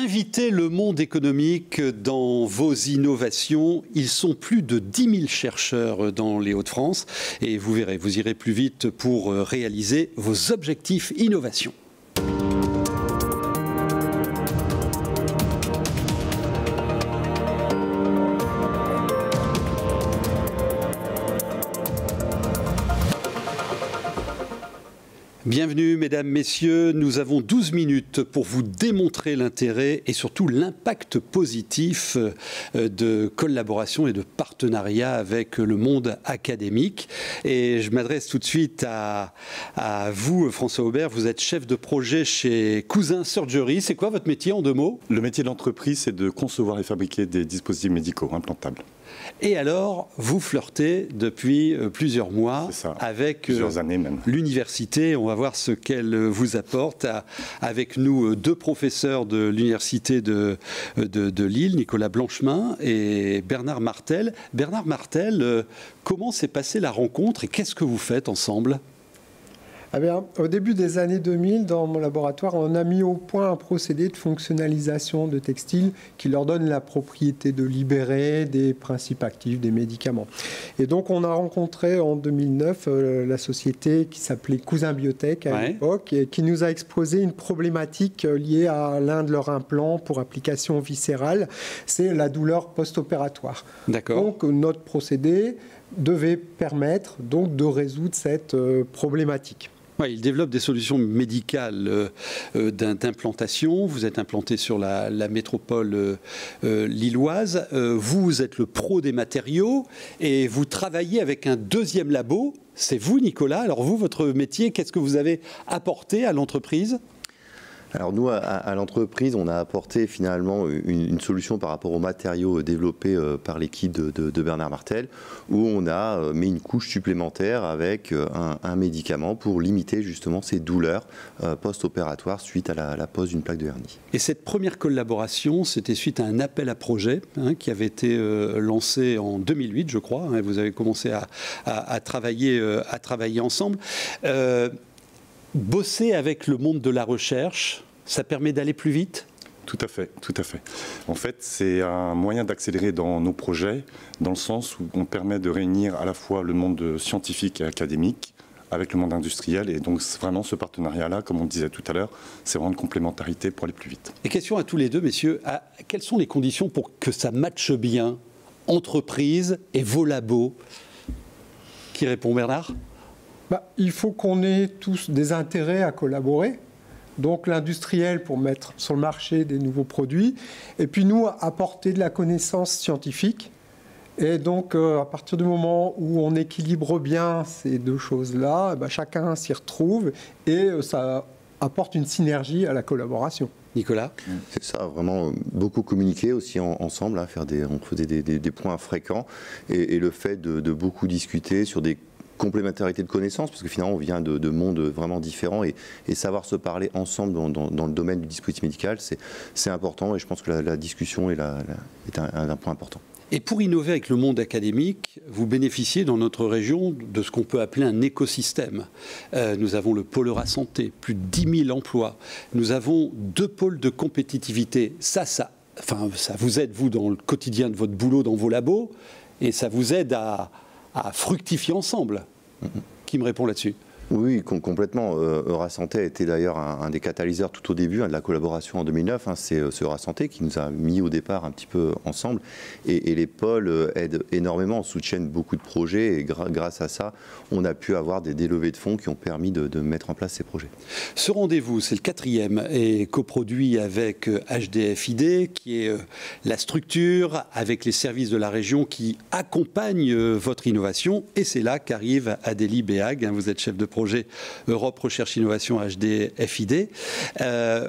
Invitez le monde économique dans vos innovations. Ils sont plus de 10 000 chercheurs dans les Hauts-de-France et vous verrez, vous irez plus vite pour réaliser vos objectifs innovation. Bienvenue, mesdames, messieurs. Nous avons 12 minutes pour vous démontrer l'intérêt et surtout l'impact positif de collaboration et de partenariat avec le monde académique. Et je m'adresse tout de suite à vous, François Aubert. Vous êtes chef de projet chez Cousin Surgery. C'est quoi votre métier en 2 mots? Le métier de l'entreprise, c'est de concevoir et fabriquer des dispositifs médicaux implantables. Et alors, vous flirtez depuis plusieurs mois avec plusieurs années même. L'université. On va voir ce qu'elle vous apporte. Avec nous, 2 professeurs de l'université de Lille, Nicolas Blanchemin et Bernard Martel. Bernard Martel, comment s'est passée la rencontre et qu'est-ce que vous faites ensemble ? Eh bien, au début des années 2000, dans mon laboratoire, on a mis au point un procédé de fonctionnalisation de textiles qui leur donne la propriété de libérer des principes actifs des médicaments. Et donc, on a rencontré en 2009 la société qui s'appelait Cousin Biotech à l'époque et qui nous a exposé une problématique liée à l'un de leurs implants pour application viscérale, c'est la douleur post-opératoire. D'accord. Donc, notre procédé devait permettre donc de résoudre cette problématique. Ouais, il développe des solutions médicales d'implantation. Vous êtes implanté sur la métropole lilloise. Vous êtes le pro des matériaux et vous travaillez avec un 2e labo. C'est vous, Nicolas. Alors vous, votre métier, qu'est-ce que vous avez apporté à l'entreprise ? Alors nous, à l'entreprise, on a apporté finalement une solution par rapport aux matériaux développés par l'équipe de Bernard Martel, où on a mis une couche supplémentaire avec un médicament pour limiter justement ces douleurs post-opératoires suite à la pose d'une plaque de hernie. Et cette première collaboration, c'était suite à un appel à projet qui avait été lancé en 2008, je crois. Vous avez commencé à travailler ensemble. Bosser avec le monde de la recherche, ça permet d'aller plus vite ? Tout à fait, tout à fait. En fait, c'est un moyen d'accélérer dans nos projets, dans le sens où on permet de réunir à la fois le monde scientifique et académique avec le monde industriel. Et donc, vraiment, ce partenariat-là, comme on disait tout à l'heure, c'est vraiment une complémentarité pour aller plus vite. Et question à tous les deux, messieurs, quelles sont les conditions pour que ça matche bien, entreprise et vos labos ? Qui répond, Bernard ? Il faut qu'on ait tous des intérêts à collaborer. Donc l'industriel pour mettre sur le marché des nouveaux produits. Et puis nous, apporter de la connaissance scientifique. Et donc à partir du moment où on équilibre bien ces 2 choses-là, chacun s'y retrouve et ça apporte une synergie à la collaboration. Nicolas ? C'est ça, vraiment beaucoup communiquer aussi ensemble, on faisait des points fréquents. Et le fait de beaucoup discuter sur des complémentarité de connaissances, parce que finalement on vient de mondes vraiment différents et savoir se parler ensemble dans le domaine du dispositif médical, c'est important et je pense que la discussion est un point important. Et pour innover avec le monde académique, vous bénéficiez dans notre région de ce qu'on peut appeler un écosystème. Nous avons le pôle Eurasanté, plus de 10 000 emplois. Nous avons 2 pôles de compétitivité. Ça vous aide, vous, dans le quotidien de votre boulot, dans vos labos, et ça vous aide à fructifier ensemble. Qui me répond là-dessus ? Oui, complètement. Eurasanté a été d'ailleurs un des catalyseurs tout au début de la collaboration en 2009. C'est Eurasanté qui nous a mis au départ un petit peu ensemble. Et les pôles aident énormément, soutiennent beaucoup de projets. Et grâce à ça, on a pu avoir des levées de fonds qui ont permis de mettre en place ces projets. Ce rendez-vous, c'est le 4e et coproduit avec HDFID, qui est la structure avec les services de la région qui accompagnent votre innovation. Et c'est là qu'arrive Adélie Béag. Vous êtes chef de projet Europe Recherche Innovation HDFID.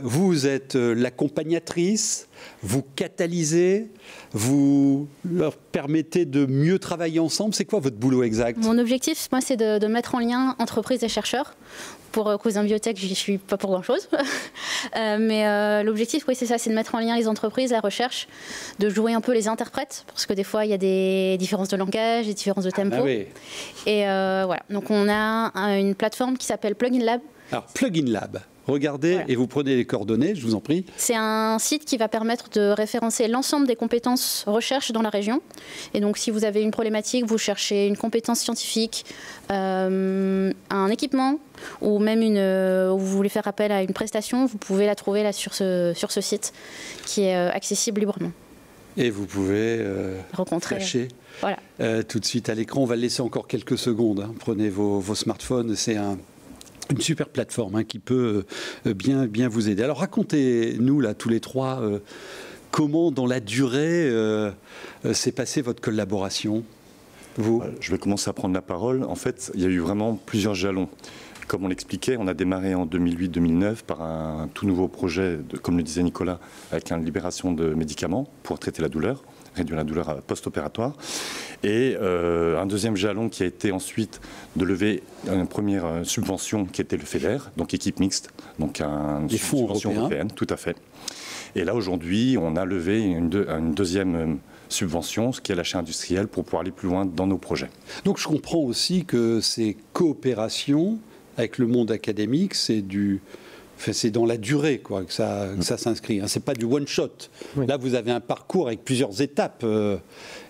Vous êtes l'accompagnatrice, vous catalysez, vous leur permettez de mieux travailler ensemble. C'est quoi votre boulot exact ? Mon objectif, moi, c'est de mettre en lien entreprises et chercheurs. Pour Cousin Biotech, je n'y suis pas pour grand-chose. Mais l'objectif, oui, c'est ça, c'est de mettre en lien les entreprises, la recherche, de jouer un peu les interprètes, parce que des fois, il y a des différences de langage, des différences de tempo. Ah oui. Et voilà, donc on a une plateforme qui s'appelle Plugin Lab. Alors, Plugin Lab, regardez et vous prenez les coordonnées, je vous en prie. C'est un site qui va permettre de référencer l'ensemble des compétences recherche dans la région. Et donc, si vous avez une problématique, vous cherchez une compétence scientifique, un équipement, ou même vous voulez faire appel à une prestation, vous pouvez la trouver là sur ce site qui est accessible librement. Et vous pouvez rencontrer. Voilà. Tout de suite à l'écran. On va le laisser encore quelques secondes. Hein. Prenez vos smartphones. C'est une super plateforme qui peut bien vous aider. Alors racontez-nous là tous les trois comment dans la durée s'est passée votre collaboration. Vous ? Je vais commencer à prendre la parole. En fait, il y a eu vraiment plusieurs jalons. Comme on l'expliquait, on a démarré en 2008-2009 par un tout nouveau projet, comme le disait Nicolas, avec une libération de médicaments pour traiter la douleur, réduire la douleur post-opératoire. Et un deuxième jalon qui a été ensuite de lever une première subvention qui était le FEDER, donc équipe mixte, donc une subvention européenne, tout à fait. Et là, aujourd'hui, on a levé une deuxième subvention, ce qui est l'achat industriel, pour pouvoir aller plus loin dans nos projets. Donc je comprends aussi que ces coopérations avec le monde académique, c'est dans la durée que ça s'inscrit. Ce n'est pas du one-shot. Oui. Là, vous avez un parcours avec plusieurs étapes.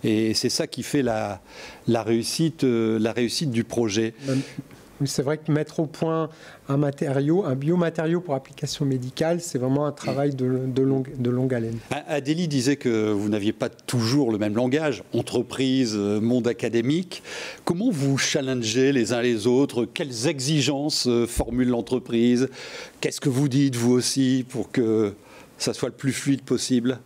Et c'est ça qui fait la réussite du projet. C'est vrai que mettre au point un biomatériau pour application médicale, c'est vraiment un travail de longue haleine. Adélie disait que vous n'aviez pas toujours le même langage, entreprise, monde académique. Comment vous challengez les uns les autres? Quelles exigences formule l'entreprise? Qu'est-ce que vous dites, vous aussi, pour que ça soit le plus fluide possible?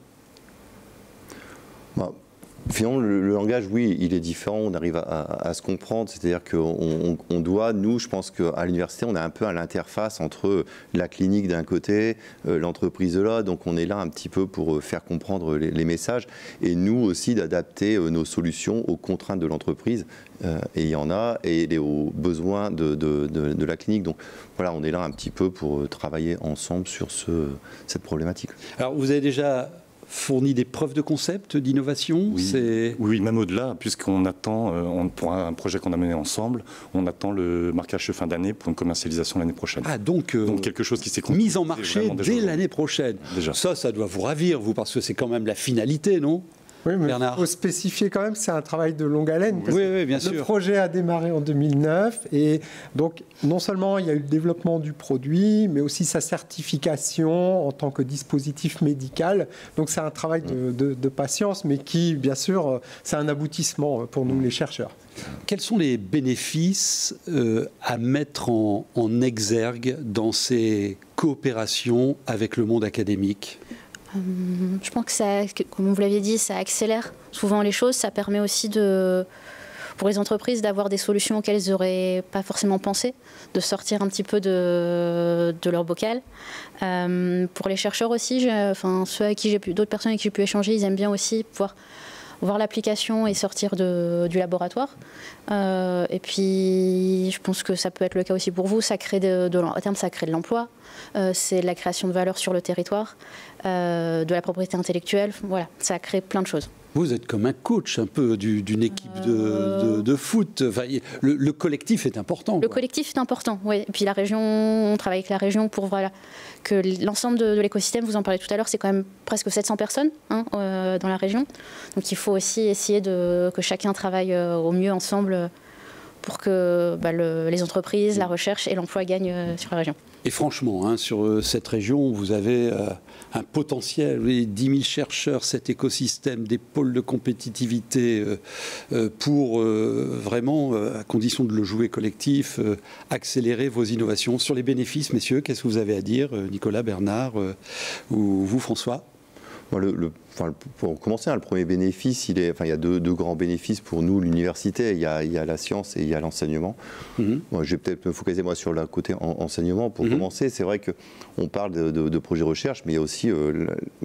Finalement, le langage, oui, il est différent, on arrive à se comprendre, c'est-à-dire qu'on doit, nous, je pense qu'à l'université, on est un peu à l'interface entre la clinique d'un côté, l'entreprise de l'autre, donc on est là un petit peu pour faire comprendre les messages, et nous aussi d'adapter nos solutions aux contraintes de l'entreprise, et il y en a, et aux besoins de la clinique. Donc voilà, on est là un petit peu pour travailler ensemble sur cette problématique. Alors, vous avez déjà fournit des preuves de concept, d'innovation? Oui, même au-delà, puisqu'on attend, pour un projet qu'on a mené ensemble, on attend le marquage de fin d'année pour une commercialisation l'année prochaine. Ah, donc quelque chose qui s'est mis en marché dès l'année prochaine. Déjà. Ça doit vous ravir, vous, parce que c'est quand même la finalité, non? Oui, mais il faut spécifier quand même que c'est un travail de longue haleine. Oui, bien sûr. Le projet a démarré en 2009 et donc non seulement il y a eu le développement du produit, mais aussi sa certification en tant que dispositif médical. Donc c'est un travail de patience, mais qui, bien sûr, c'est un aboutissement pour nous, les chercheurs. Quels sont les bénéfices à mettre en exergue dans ces coopérations avec le monde académique ? Je pense que ça, comme vous l'aviez dit, ça accélère souvent les choses. Ça permet aussi pour les entreprises d'avoir des solutions auxquelles elles n'auraient pas forcément pensé, de sortir un petit peu de leur bocal. Pour les chercheurs aussi, d'autres personnes avec qui j'ai pu échanger, ils aiment bien aussi pouvoir voir l'application et sortir du laboratoire. Et puis, je pense que ça peut être le cas aussi pour vous. Ça crée à terme, ça crée de l'emploi. C'est de la création de valeur sur le territoire, de la propriété intellectuelle. Voilà, ça crée plein de choses. Vous êtes comme un coach un peu d'une équipe de foot. Enfin, le collectif est important. Le collectif est important, oui. Et puis la région, on travaille avec la région pour que l'ensemble de l'écosystème, vous en parlez tout à l'heure, c'est quand même presque 700 personnes dans la région. Donc il faut aussi essayer que chacun travaille au mieux ensemble pour que les entreprises, la recherche et l'emploi gagnent sur la région. Et franchement, sur cette région, vous avez un potentiel, 10 000 chercheurs, cet écosystème, des pôles de compétitivité pour vraiment, à condition de le jouer collectif, accélérer vos innovations. Sur les bénéfices, messieurs, qu'est-ce que vous avez à dire, Nicolas, Bernard ou vous, François? Pour commencer, le premier bénéfice, il y a deux grands bénéfices pour nous, l'université. Il y a la science et il y a l'enseignement. Moi, je vais peut-être me focaliser sur le côté enseignement. Pour commencer, c'est vrai qu'on parle de projets recherche, mais il y a aussi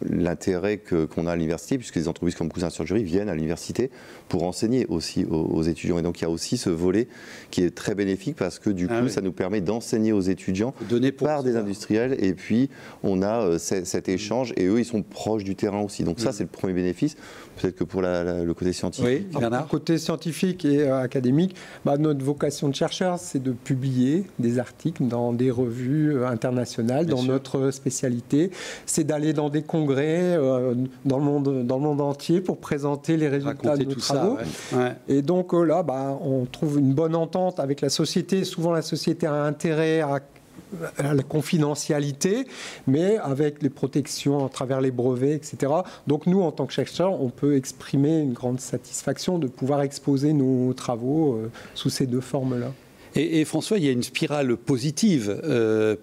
l'intérêt qu'on a à l'université, puisque les entreprises comme Cousin-Surgery viennent à l'université pour enseigner aussi aux étudiants. Et donc, il y a aussi ce volet qui est très bénéfique parce que du coup, ça nous permet d'enseigner aux étudiants par des industriels. Et puis, on a cet échange et eux, ils sont proches du terrain aussi. Donc, ça, c'est le premier bénéfice. Peut-être que pour le côté scientifique. Oui, Bernard. Côté scientifique et académique, notre vocation de chercheur, c'est de publier des articles dans des revues internationales, dans notre spécialité. C'est d'aller dans des congrès dans le monde entier pour présenter les résultats de nos travaux. Et donc là, on trouve une bonne entente avec la société. Souvent, la société a intérêt à la confidentialité, mais avec les protections à travers les brevets, etc. Donc nous, en tant que chercheurs, on peut exprimer une grande satisfaction de pouvoir exposer nos travaux sous ces deux formes-là. Et François, il y a une spirale positive,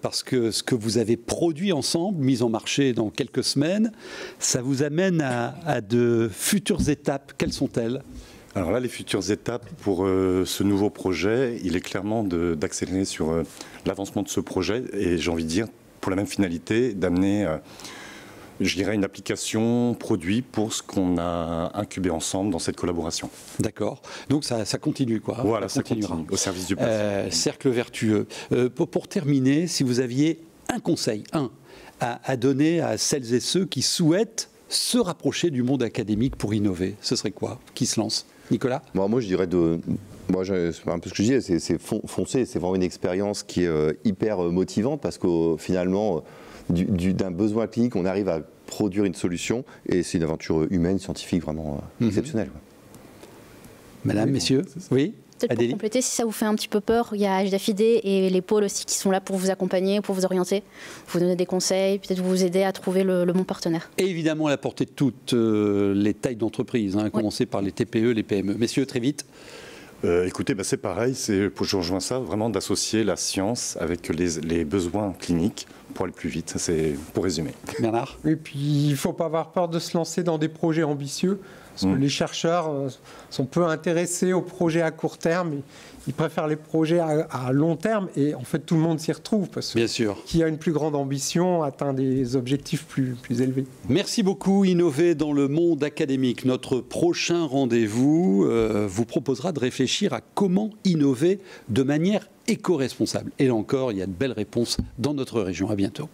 parce que ce que vous avez produit ensemble, mis en marché dans quelques semaines, ça vous amène à de futures étapes. Quelles sont-elles ? Alors là, les futures étapes pour ce nouveau projet, il est clairement d'accélérer sur l'avancement de ce projet, et j'ai envie de dire, pour la même finalité, d'amener, je dirais, une application produit pour ce qu'on a incubé ensemble dans cette collaboration. D'accord. Donc ça continue, quoi. Voilà, ça continue au service du patient. Cercle vertueux. Pour terminer, si vous aviez un conseil, à donner à celles et ceux qui souhaitent se rapprocher du monde académique pour innover, ce serait quoi ? Qui se lance ? Nicolas ? Moi, je dirais c'est un peu ce que je disais, c'est foncer, c'est vraiment une expérience qui est hyper motivante parce que finalement, d'un besoin clinique, on arrive à produire une solution et c'est une aventure humaine, scientifique vraiment exceptionnelle. Madame, messieurs, oui ? Peut-être pour compléter, si ça vous fait un petit peu peur, il y a HDFID et les pôles aussi qui sont là pour vous accompagner, pour vous orienter, vous donner des conseils, peut-être vous aider à trouver le bon partenaire. Et évidemment, à la portée de toutes les tailles d'entreprise, à commencer par les TPE, les PME. Messieurs, très vite. Écoutez, c'est pareil, je rejoins ça, vraiment d'associer la science avec les besoins cliniques pour aller plus vite, c'est pour résumer. Bernard ? Et puis, il ne faut pas avoir peur de se lancer dans des projets ambitieux. Parce que les chercheurs sont peu intéressés aux projets à court terme, ils préfèrent les projets à long terme et en fait tout le monde s'y retrouve parce que bien sûr. Qui a une plus grande ambition atteint des objectifs plus élevés. Merci beaucoup. Innover dans le monde académique. Notre prochain rendez-vous vous proposera de réfléchir à comment innover de manière éco-responsable. Et là encore, il y a de belles réponses dans notre région. À bientôt.